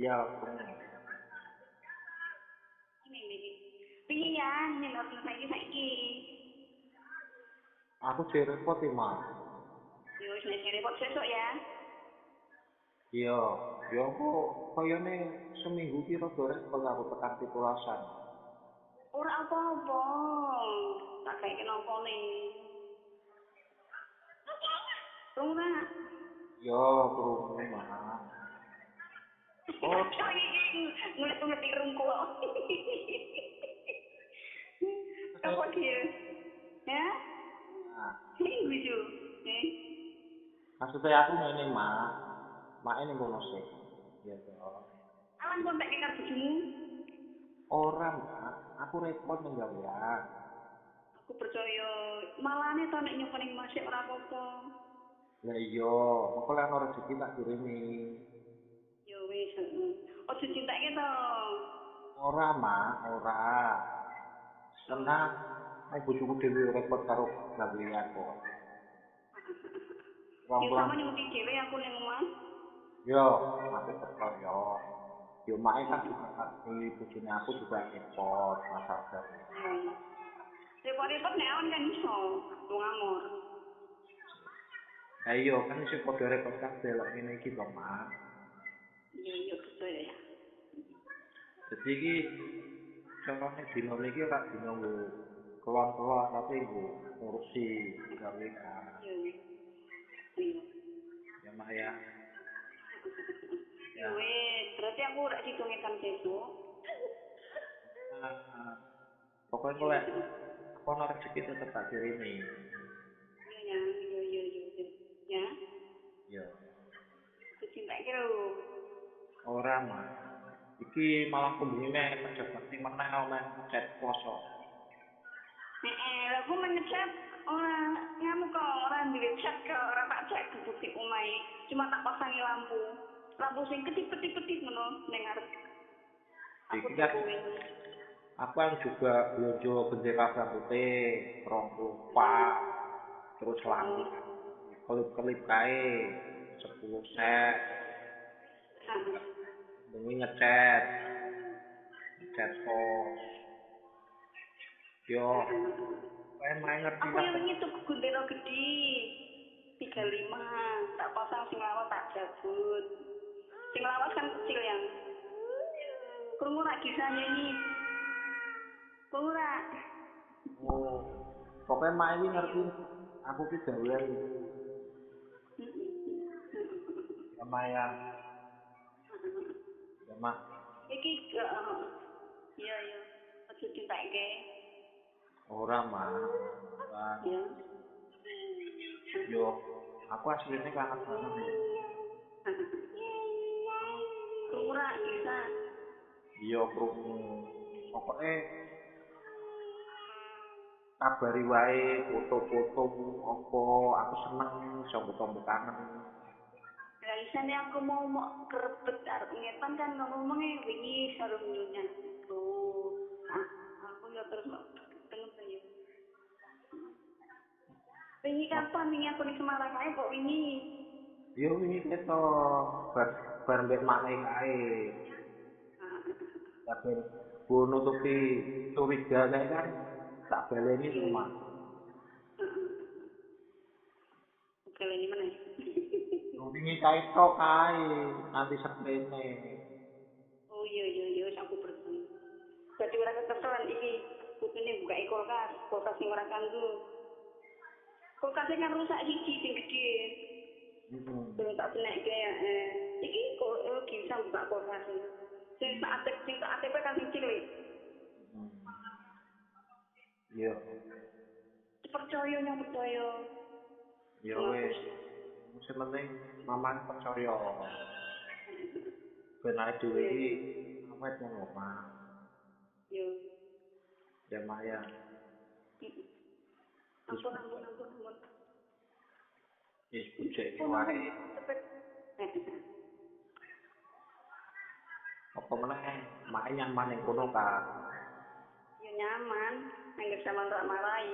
Ya, krungu. Ini. Piye ya nyenorno saiki. Aku sih repot Mas. Ya wis nek sing repot sesuk ya. Iya, ya aku koyone seminggu ki rada repot aku tekan 17-an. Ora apa-apa. Tak gawe nompone. Krungu ra. Yo, krungu Mas. Oh, Kok iki ngulet-ngulet irungku kok. saya, Apa dia? Ya? nah, Sing guyu. Eh? maksudnya aku ngene Mak. Mak ini kono sih. Ya toh. Awan kontak karo bojomu. Ora Mak, aku repot nang gawean. Aku percaya malane to nek nyokone masih ora apa-apa. Lah iya, mengko lek ana rezeki tak kirimi. Ya wis, heeh. Ojo cintakke to. Ora Mak, ora. Oh. Senang. Nek bojoku dhewe repot karo gawean kok. Yo Pulang-pulang sama nyemeti dhewe aku ning omah. yo, aku percaya. Yo mae kan Heeh. juga ngerti bojone aku juga repot masalah gawean. Iya, iya. Repot-repot nek awan kan iso. Wong amor. Lah iya kan isih padha repot kabeh lek ngene iki to, Mak. Iya, iya percaya ya. Dadi iki carane dina niki ora dina nggo kelon-kelon tapi nggo ngurusi gawean. Iya, iya. Iya. Ya Mak ya. Ya Ya. wis, berarti aku ora ditungetan sesuk. Nah, pokoknya Iya. lek aku ana rezeki tetep tak kirimi. Iya ya, iya iya iya iya. Ya, Yo, aku cinta karo. ora Mak. Iki malah kumbungi meh kerja bakti meneh meh ngechat poso. Lah aku mengechat ora nganu kok ora duwe chat kok ora tak chat bukti omahe. Cuma tak pasangi lampu. Lampu sing ketip-ketip ngono ning ngarep. Aku Iki kan tuku wingi. aku kan juga belanja bendera rambutnya 24 terus lampu Heeh. kelip-kelip kae 10 Heeh. set bengi ngecat ngecat pos yo kayak main ngerti Aku lah yang wingi tuku gendera gede. 35 tak pasang sing lawas tak jabut. Sing lawas kan kecil yang. Krungu rak bisa nyanyi. Krungu rak. oh pokoknya main ini ngerti Iya. aku ki gawean iki ya Maya ya mak Iki iya iya. Aja dintake. ora mak ora Ya. yo aku aslinya kangen banget loh Krungu rak bisa. iya krungu pokoknya kabari wae foto-foto apa aku seneng iso mbok kangen Lah isane aku mau kerebet arep ngetan kan ngomongnya wingi sarung nyonya. Tuh. Ah, aku ya terus ketemu ta ya. Wingi kapan wingi aku ning Semarang ae kok wingi. yo wingi keto bar bar mbek mane kae ya ben bu nutupi curiga kae kan tak baleni to Iya iya. mak Oke ini mana? yo wingi kae tok kae nanti sepene Oh iya iya iya aku percaya. Berarti ora kekeselan iki kutune buka kulkas, kulkas sing ora kanggo. Kulkasnya kan rusak siji sing gede. heeh Belum tak benekke iki bisa buka kulkas e. Sing tak ATP kan sing cilik. yo Percaya nyong percaya. yo Wong aku wes sih. sing penting mama percaya ben awake dhewe Iya iki iya. awet ngono lho mak Iya. ya mak ya wis Ampun ampun ampun ampun. wis bujeke Ampun ampun. wae Cepet. apa meneh mak nyaman ning kono kan Ya nyaman. Angger sama rak marai.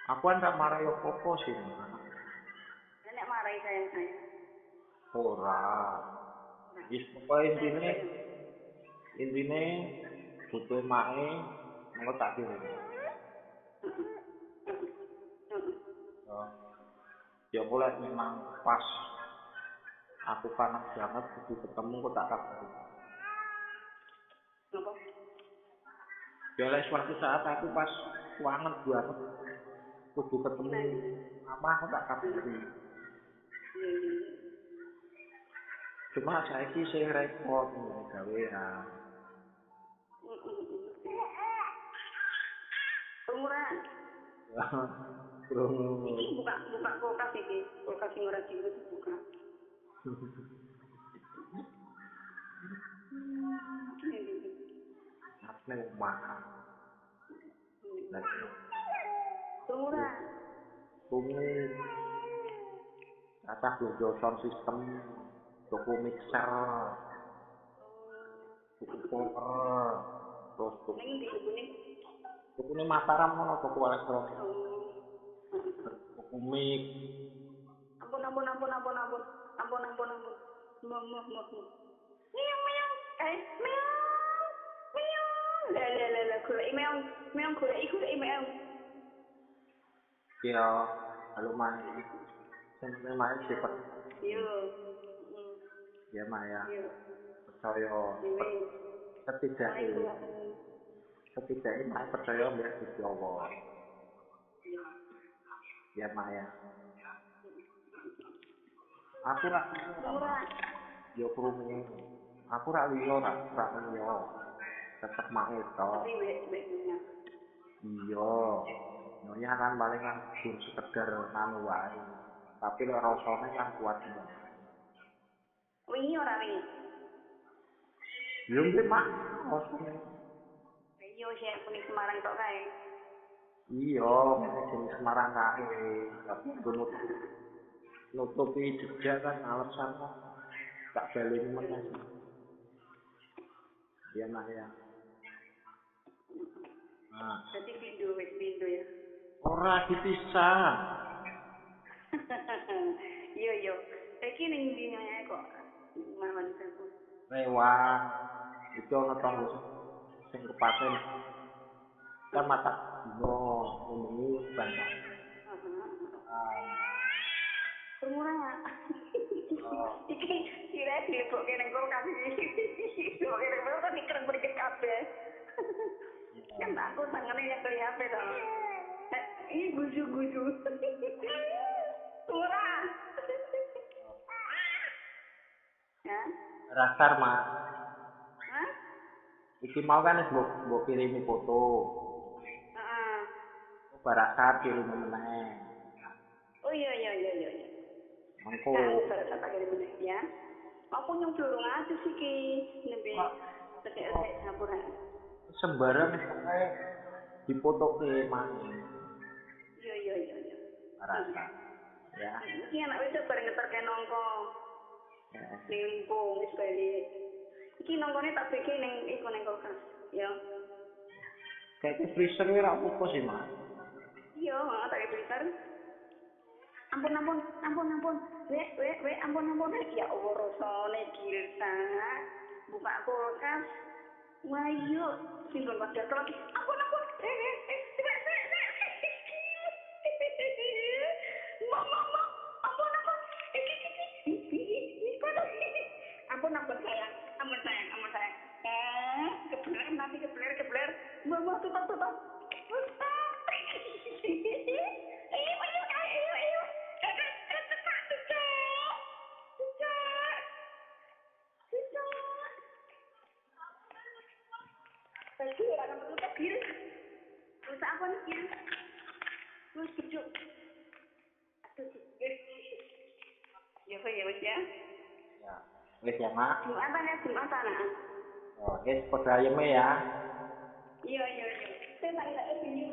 aku kan tak marah apa-apa sih mak Nek marai sayang-sayang. ora Wis pokoke Percaya. intine butuh mae mengko tak kirim. Heeh. Ya, ya mulai memang pas aku kangen banget kudu ketemu kok tak kabari. Napa? Ya lek suatu saat aku pas kangen banget kudu ketemu Nah, ini. mama aku tak kabari. Iya, iya, iya. Cuma saiki sing repot ngene gawean. Ngerti. Umuran. Krungu. Iki buka buka kulkas iki. Kulkas sing ora diurut buka. Ini. Aku ning omah. Lagi Umuran. krungu cacah blonjo sound system, tuku mixer, Oh. tuku power, terus Ning ndi tukune? tuku ning Mataram ngono toko elektronik, Oh. tuku mic, Ampun, ampun, ampun, ampun, ampun. Ampun, ampun, ampun. Muh. Meong, meong. Meong. Meong. Lah, goleki meong. Meong goleki meong. ya halo mae, seneng mae sifat Yo. Heeh. ya mae ya, Yo. percaya Wis. setidaknya Assalamualaikum. setidaknya mae percaya mbak Gusti Allah Yo. ya mae ya. Aku rak liyo ora Ora. mah, yo krungu. Aku rak liyo rak liyo. Tetep mae to. Tapi wek punya. Iya. Nyonya kan paling kan gur sekedar nganu wae. Tapi lek rasane kan kuat banget. Wingi ora wingi. Yo mbek mak rasane. Iya sih aku ning Semarang tok kae. Iya, nek jenis Semarang kae. Tapi nggo nutupi jejak kan alasan kan tak baleni meneh. Iya mah ya. Nah, Berarti pindo wis pindo ya. ora dipisah. Iya iya. Iki ning ndi ae kok mawon telepon. Rewang. Iki ana tangga Rewang. sing kepaten kan mata dino ngombengi bantah. Permurah. Oh, Iki kira dilebokke ning kulkas iki. Dilebokke ning kulkas kan dikereng-kereng kabeh. iya. Kan aku tangane nyekel HP to. Ini gusu-gusu. Murah. Ya? Rasar mah. Hah? Iki mau kan wis mbok kirimi foto. Heeh. Oh, barasat kirimi meneh. Oh iya. Mengko Kan barasa tak kirim meneh ya. Aku nyung durung atus iki nembe ora resik-resik dapur. sembarang wis pokoke difotoke mae Iya. barasat. Ya. Iki anak wedok bareng ngeterke nongko Eh, ning Limpung wis balik. Iki nongkone tak beke ning iku ning kulkas. Ya. kayak freezer ora apa-apa sih, Mas. Iya, tak freezer. Ampun. Wek, ampun. Ya Allah, rasane girsa. Buka kulkas. Wah, iya. Singgon pas gatel lagi. Ampun. Mama. Ampun. Iki. Ampun sayang. Ampun sayang. Kebeler. Mama, tutup. Tutup. Ayo. Cicak. Tadi orang tutup giris. Rusak apa nih giris? Terus kejuk. Aduh. Ya wis ya. Ya. Wis ya, Mak. Jumatan. Oh, wis padha ayeme ya. Iya. Saya tak kira ini.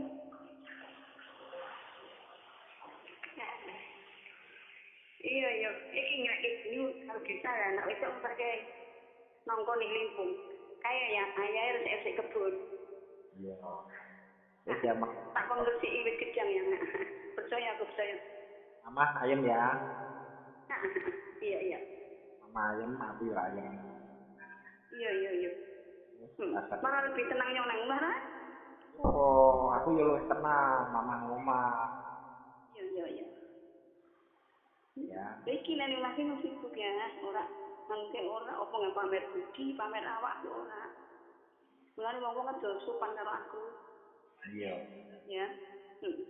Iya. Iki ngrek ini kalau bisa lah anak wedok ngeterke nongko ning Limpung. Kayak ya, ayahe resik-resik kebun. Iya. Wis ya, Mak. Tak kon gresiki wit gedang ya. Percaya. Mama ayem ya. Iya. ayam mati lah ayam. Iya. Asal. Malah lebih tenang nyong nang omah ra? Oh, aku ya luwih tenang, mama nang omah. Iya. Ya. Iki nek ning omah ki nyong sibuk ya, ora mangke ora apa nggak pamer budi, pamer awak ki ora. Mulane wong-wong aja sopan karo aku. Iya. Ya. Heeh.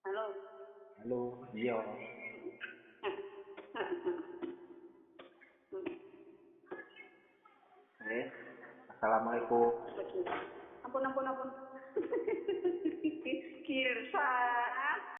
Halo. Halo, iya. Assalamualaikum. Ampun. Kilsa.